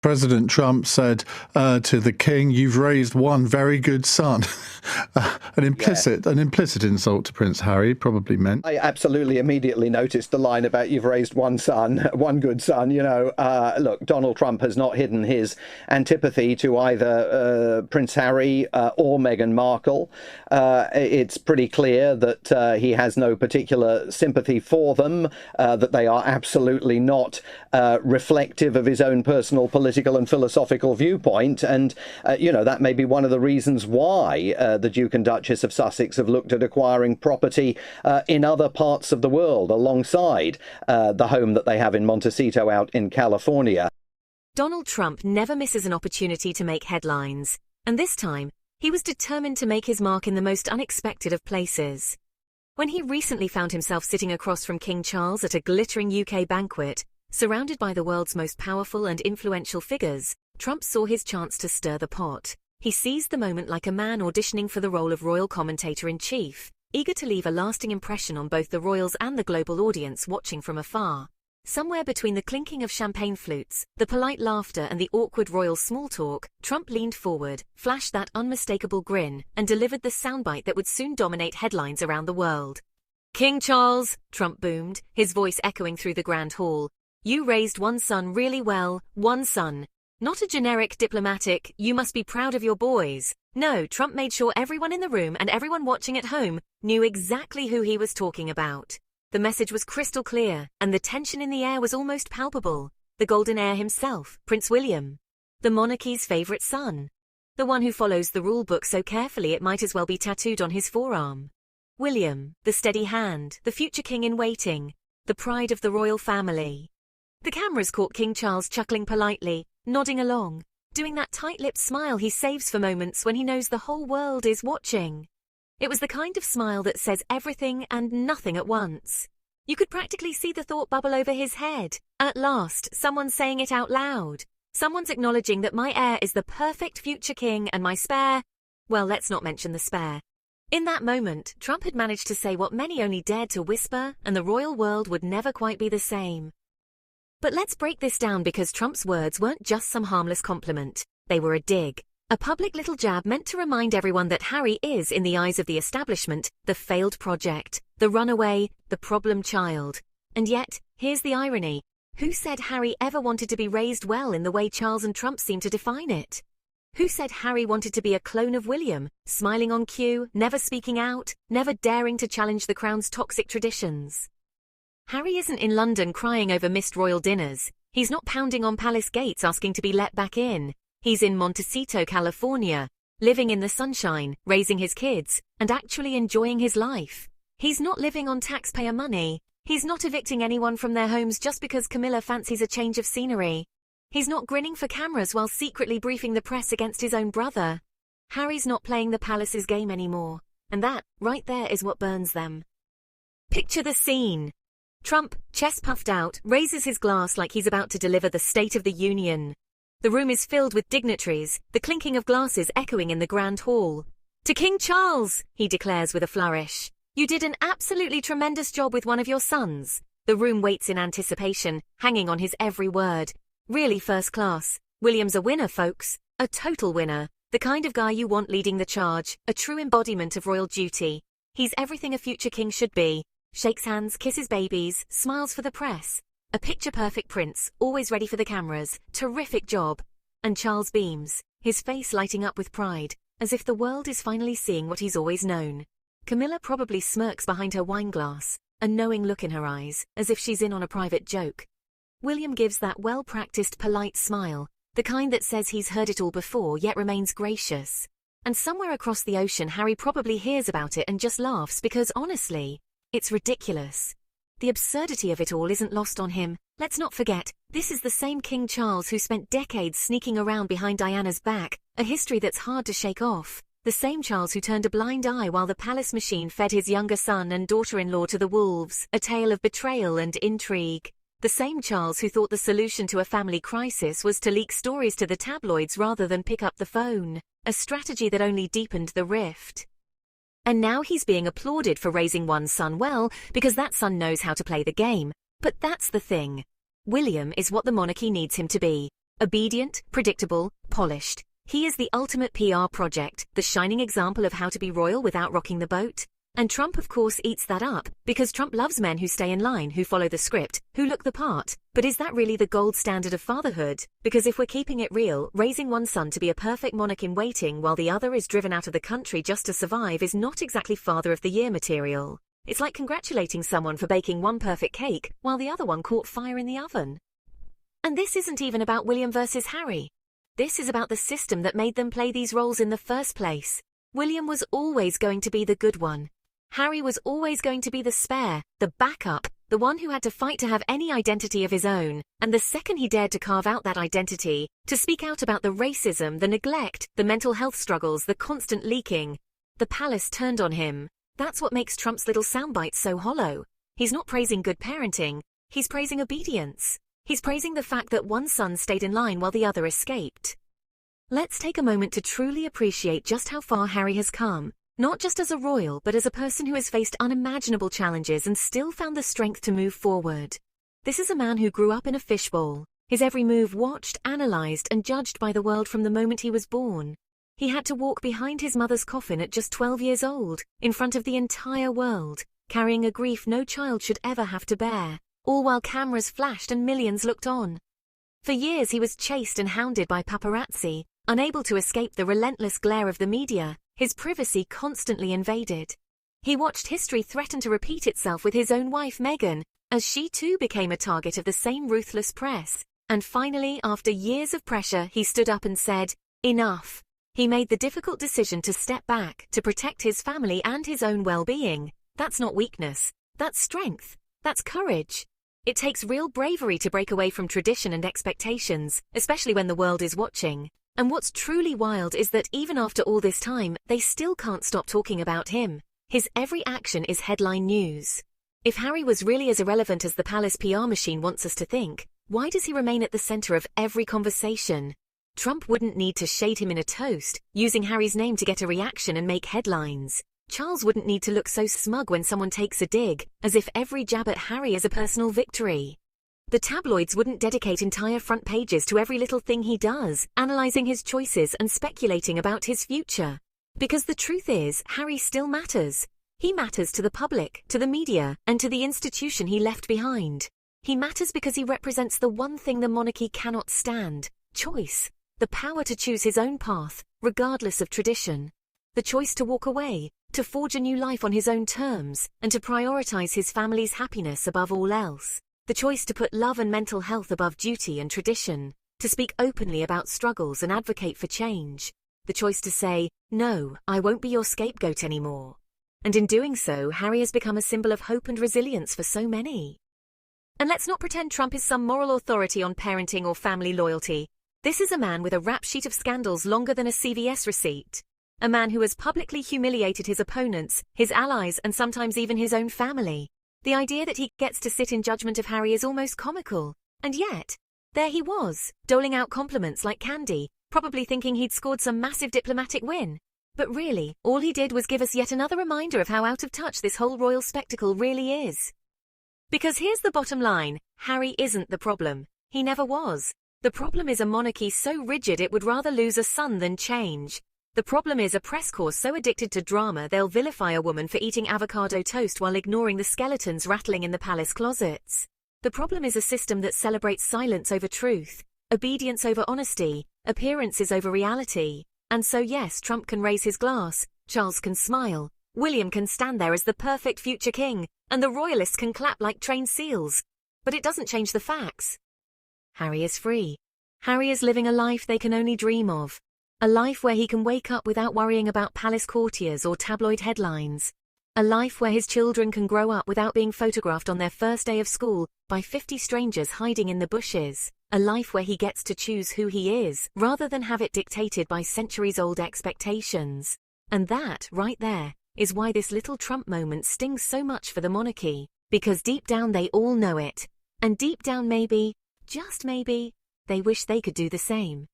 President Trump said to the king, "You've raised one very good son." an Yeah. implicit insult to Prince Harry, probably meant. I absolutely immediately noticed the line about "you've raised one son, one good son." Look, Donald Trump has not hidden his antipathy to either Prince Harry or Meghan Markle. It's pretty clear that he has no particular sympathy for them, that they are absolutely not reflective of his own personal political and philosophical viewpoint. And, that may be one of the reasons why the Duke and Duchess of Sussex have looked at acquiring property in other parts of the world alongside the home that they have in Montecito out in California. Donald Trump never misses an opportunity to make headlines, and this time he was determined to make his mark in the most unexpected of places. When he recently found himself sitting across from King Charles at a glittering UK banquet, surrounded by the world's most powerful and influential figures, Trump saw his chance to stir the pot. He seized the moment like a man auditioning for the role of royal commentator-in-chief, eager to leave a lasting impression on both the royals and the global audience watching from afar. Somewhere between the clinking of champagne flutes, the polite laughter and the awkward royal small talk, Trump leaned forward, flashed that unmistakable grin, and delivered the soundbite that would soon dominate headlines around the world. "King Charles," Trump boomed, his voice echoing through the Grand Hall, "you raised one son really well, one son. Not a generic diplomatic, you must be proud of your boys." No, Trump made sure everyone in the room and everyone watching at home knew exactly who he was talking about. The message was crystal clear, and the tension in the air was almost palpable. The golden heir himself, Prince William. The monarchy's favourite son. The one who follows the rule book so carefully it might as well be tattooed on his forearm. William, the steady hand, the future king in waiting, the pride of the royal family. The cameras caught King Charles chuckling politely, nodding along, doing that tight-lipped smile he saves for moments when he knows the whole world is watching. It was the kind of smile that says everything and nothing at once. You could practically see the thought bubble over his head. At last, someone's saying it out loud. Someone's acknowledging that my heir is the perfect future king and my spare... Well, let's not mention the spare. In that moment, Trump had managed to say what many only dared to whisper, and the royal world would never quite be the same. But let's break this down, because Trump's words weren't just some harmless compliment. They were a dig. A public little jab meant to remind everyone that Harry is, in the eyes of the establishment, the failed project, the runaway, the problem child. And yet, here's the irony. Who said Harry ever wanted to be raised well in the way Charles and Trump seem to define it? Who said Harry wanted to be a clone of William, smiling on cue, never speaking out, never daring to challenge the crown's toxic traditions? Harry isn't in London crying over missed royal dinners. He's not pounding on palace gates asking to be let back in. He's in Montecito, California, living in the sunshine, raising his kids, and actually enjoying his life. He's not living on taxpayer money. He's not evicting anyone from their homes just because Camilla fancies a change of scenery. He's not grinning for cameras while secretly briefing the press against his own brother. Harry's not playing the palace's game anymore, and that, right there, is what burns them. Picture the scene. Trump, chest puffed out, raises his glass like he's about to deliver the State of the Union. The room is filled with dignitaries, the clinking of glasses echoing in the Grand Hall. "To King Charles," he declares with a flourish. "You did an absolutely tremendous job with one of your sons." The room waits in anticipation, hanging on his every word. Really first class. William's a winner, folks. A total winner. The kind of guy you want leading the charge, a true embodiment of royal duty. He's everything a future king should be. Shakes hands, kisses babies, smiles for the press. A picture-perfect prince, always ready for the cameras. Terrific job. And Charles beams, his face lighting up with pride, as if the world is finally seeing what he's always known. Camilla probably smirks behind her wine glass, a knowing look in her eyes, as if she's in on a private joke. William gives that well-practiced, polite smile, the kind that says he's heard it all before yet remains gracious. And somewhere across the ocean, Harry probably hears about it and just laughs because, honestly, it's ridiculous. The absurdity of it all isn't lost on him. Let's not forget, this is the same King Charles who spent decades sneaking around behind Diana's back, a history that's hard to shake off. The same Charles who turned a blind eye while the palace machine fed his younger son and daughter-in-law to the wolves, a tale of betrayal and intrigue. The same Charles who thought the solution to a family crisis was to leak stories to the tabloids rather than pick up the phone, a strategy that only deepened the rift. And now he's being applauded for raising one son well, because that son knows how to play the game. But that's the thing. William is what the monarchy needs him to be. Obedient, predictable, polished. He is the ultimate PR project, the shining example of how to be royal without rocking the boat. And Trump, of course, eats that up, because Trump loves men who stay in line, who follow the script, who look the part. But is that really the gold standard of fatherhood? Because if we're keeping it real, raising one son to be a perfect monarch in waiting while the other is driven out of the country just to survive is not exactly Father of the Year material. It's like congratulating someone for baking one perfect cake while the other one caught fire in the oven. And this isn't even about William versus Harry. This is about the system that made them play these roles in the first place. William was always going to be the good one. Harry was always going to be the spare, the backup, the one who had to fight to have any identity of his own, and the second he dared to carve out that identity, to speak out about the racism, the neglect, the mental health struggles, the constant leaking, the palace turned on him. That's what makes Trump's little soundbites so hollow. He's not praising good parenting, he's praising obedience. He's praising the fact that one son stayed in line while the other escaped. Let's take a moment to truly appreciate just how far Harry has come. Not just as a royal, but as a person who has faced unimaginable challenges and still found the strength to move forward. This is a man who grew up in a fishbowl, his every move watched, analysed, and judged by the world from the moment he was born. He had to walk behind his mother's coffin at just 12 years old, in front of the entire world, carrying a grief no child should ever have to bear, all while cameras flashed and millions looked on. For years he was chased and hounded by paparazzi, unable to escape the relentless glare of the media, his privacy constantly invaded. He watched history threaten to repeat itself with his own wife Meghan, as she too became a target of the same ruthless press. And finally, after years of pressure, he stood up and said, "Enough." He made the difficult decision to step back, to protect his family and his own well-being. That's not weakness. That's strength. That's courage. It takes real bravery to break away from tradition and expectations, especially when the world is watching. And what's truly wild is that even after all this time, they still can't stop talking about him. His every action is headline news. If Harry was really as irrelevant as the palace PR machine wants us to think, why does he remain at the center of every conversation? Trump wouldn't need to shade him in a toast, using Harry's name to get a reaction and make headlines. Charles wouldn't need to look so smug when someone takes a dig, as if every jab at Harry is a personal victory. The tabloids wouldn't dedicate entire front pages to every little thing he does, analyzing his choices and speculating about his future. Because the truth is, Harry still matters. He matters to the public, to the media, and to the institution he left behind. He matters because he represents the one thing the monarchy cannot stand: choice. The power to choose his own path, regardless of tradition. The choice to walk away, to forge a new life on his own terms, and to prioritize his family's happiness above all else. The choice to put love and mental health above duty and tradition, to speak openly about struggles and advocate for change. The choice to say, "No, I won't be your scapegoat anymore." And in doing so, Harry has become a symbol of hope and resilience for so many. And let's not pretend Trump is some moral authority on parenting or family loyalty. This is a man with a rap sheet of scandals longer than a CVS receipt. A man who has publicly humiliated his opponents, his allies, and sometimes even his own family. The idea that he gets to sit in judgment of Harry is almost comical. And yet, there he was, doling out compliments like candy, probably thinking he'd scored some massive diplomatic win. But really, all he did was give us yet another reminder of how out of touch this whole royal spectacle really is. Because here's the bottom line, Harry isn't the problem. He never was. The problem is a monarchy so rigid it would rather lose a son than change. The problem is a press corps so addicted to drama they'll vilify a woman for eating avocado toast while ignoring the skeletons rattling in the palace closets. The problem is a system that celebrates silence over truth, obedience over honesty, appearances over reality. And so yes, Trump can raise his glass, Charles can smile, William can stand there as the perfect future king, and the royalists can clap like trained seals. But it doesn't change the facts. Harry is free. Harry is living a life they can only dream of. A life where he can wake up without worrying about palace courtiers or tabloid headlines. A life where his children can grow up without being photographed on their first day of school by 50 strangers hiding in the bushes. A life where he gets to choose who he is, rather than have it dictated by centuries-old expectations. And that, right there, is why this little Trump moment stings so much for the monarchy. Because deep down they all know it. And deep down maybe, just maybe, they wish they could do the same.